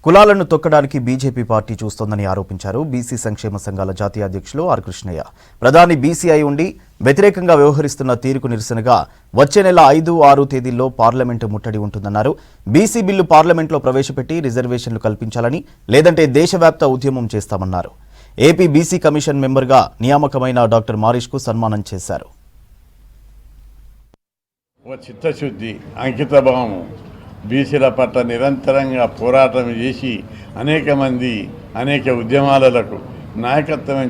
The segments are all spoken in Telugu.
కులాలను తొక్కడానికి బీజేపీ పార్టీ చూస్తోందని ఆరోపించారు బీసీ సంక్షేమ సంఘాల జాతీయ అధ్యక్షులు ఆర్ కృష్ణయ్య. ప్రధాని బీసీ అయి ఉండి వ్యతిరేకంగా వ్యవహరిస్తున్న తీరుకు నిరసనగా వచ్చే నెల 5, 6 తేదీల్లో పార్లమెంటు ముట్టడి ఉంటుందన్నారు. బీసీ బిల్లు పార్లమెంట్లో ప్రవేశపెట్టి రిజర్వేషన్లు కల్పించాలని, లేదంటే దేశవ్యాప్త ఉద్యమం చేస్తామన్నారు. ఏపీ బీసీ కమిషన్ మెంబర్గా నియామకమైన డాక్టర్ మారిష్కు సన్మానం చేశారు. చిత్తశుద్ధి, అంకితభావం, బీసీల పట్ల నిరంతరంగా పోరాటం చేసి అనేక ఉద్యమాలకు నాయకత్వం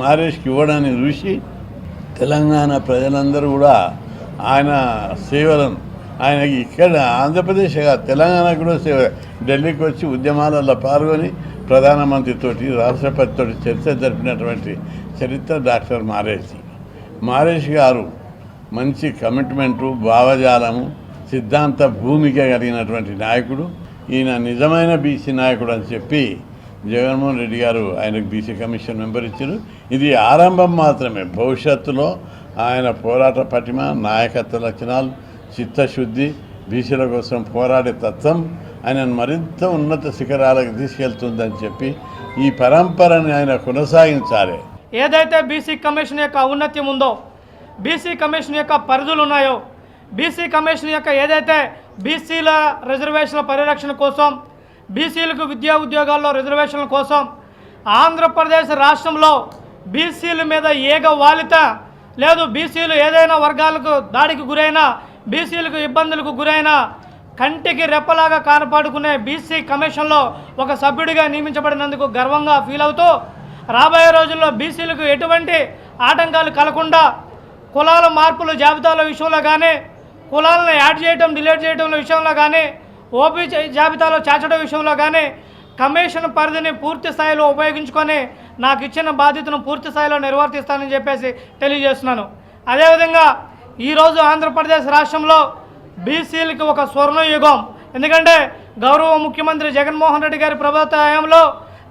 మారేష్కి ఇవ్వడాన్ని చూసి తెలంగాణ ప్రజలందరూ కూడా ఆయన సేవలను ఆయనకి ఇక్కడ ఆంధ్రప్రదేశ్ తెలంగాణ కూడా ఢిల్లీకి వచ్చి ఉద్యమాలలో పాల్గొని ప్రధానమంత్రితోటి రాష్ట్రపతితోటి చర్చ జరిపినటువంటి చరిత్ర డాక్టర్ మారేష్ గారు మంచి కమిట్మెంటు, భావజాలము, సిద్ధాంత భూమిక కలిగినటువంటి నాయకుడు. ఈయన నిజమైన బీసీ నాయకుడు అని చెప్పి జగన్మోహన్ రెడ్డి గారు ఆయనకు బీసీ కమిషన్ మెంబర్ ఇచ్చారు. ఇది ఆరంభం మాత్రమే. భవిష్యత్తులో ఆయన పోరాట పటిమ, నాయకత్వ లక్షణాలు, చిత్తశుద్ధి, బీసీల కోసం పోరాడే తత్వం ఆయనను మరింత ఉన్నత శిఖరాలకు తీసుకెళ్తుందని చెప్పి ఈ పరంపరని ఆయన కొనసాగించాలి. ఏదైతే బీసీ కమిషన్ యొక్క ఔన్నత్యం ఉందో, బీసీ కమిషన్ యొక్క పరిధులు ఉన్నాయో, బీసీ కమిషన్ యొక్క ఏదైతే బీసీల రిజర్వేషన్ల పరిరక్షణ కోసం, బీసీలకు విద్యా ఉద్యోగాల్లో రిజర్వేషన్ల కోసం ఆంధ్రప్రదేశ్ రాష్ట్రంలో బీసీల మీద ఏగ వాలిత లేదు, బీసీలు ఏదైనా వర్గాలకు దాడికి గురైనా, బీసీలకు ఇబ్బందులకు గురైనా కంటికి రెప్పలాగా కాపాడుకునే బీసీ కమిషన్లో ఒక సభ్యుడిగా నియమించబడినందుకు గర్వంగా ఫీల్ అవుతూ రాబోయే రోజుల్లో బీసీలకు ఎటువంటి ఆటంకాలు కలగకుండా కులాల మార్పుల జాబితాల విషయంలో కానీ, కులాలను యాడ్ చేయడం, డిలీట్ చేయడం విషయంలో కానీ, ఓబీ జాబితాలో చేర్చడం విషయంలో కానీ కమిషన్ పరిధిని పూర్తి స్థాయిలో ఉపయోగించుకొని నాకు ఇచ్చిన బాధ్యతను పూర్తి స్థాయిలో నిర్వర్తిస్తానని చెప్పేసి తెలియజేస్తున్నాను. అదేవిధంగా ఈరోజు ఆంధ్రప్రదేశ్ రాష్ట్రంలో బీసీలకి ఒక స్వర్ణయుగం. ఎందుకంటే గౌరవ ముఖ్యమంత్రి జగన్మోహన్ రెడ్డి గారి ప్రభుత్వ హయాంలో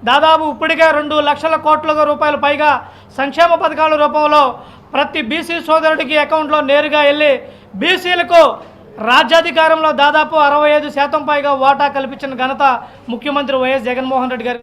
దాదాపు ఇప్పటికే 2 లక్షల కోట్ల రూపాయలు పైగా సంక్షేమ పథకాల రూపంలో ప్రతి బీసీ సోదరుడికి అకౌంట్లో నేరుగా వెళ్ళి బీసీలకు రాజ్యాధికారంలో దాదాపు 65% పైగా వాటా కల్పించిన ఘనత ముఖ్యమంత్రి వైఎస్ జగన్మోహన్ రెడ్డి గారు.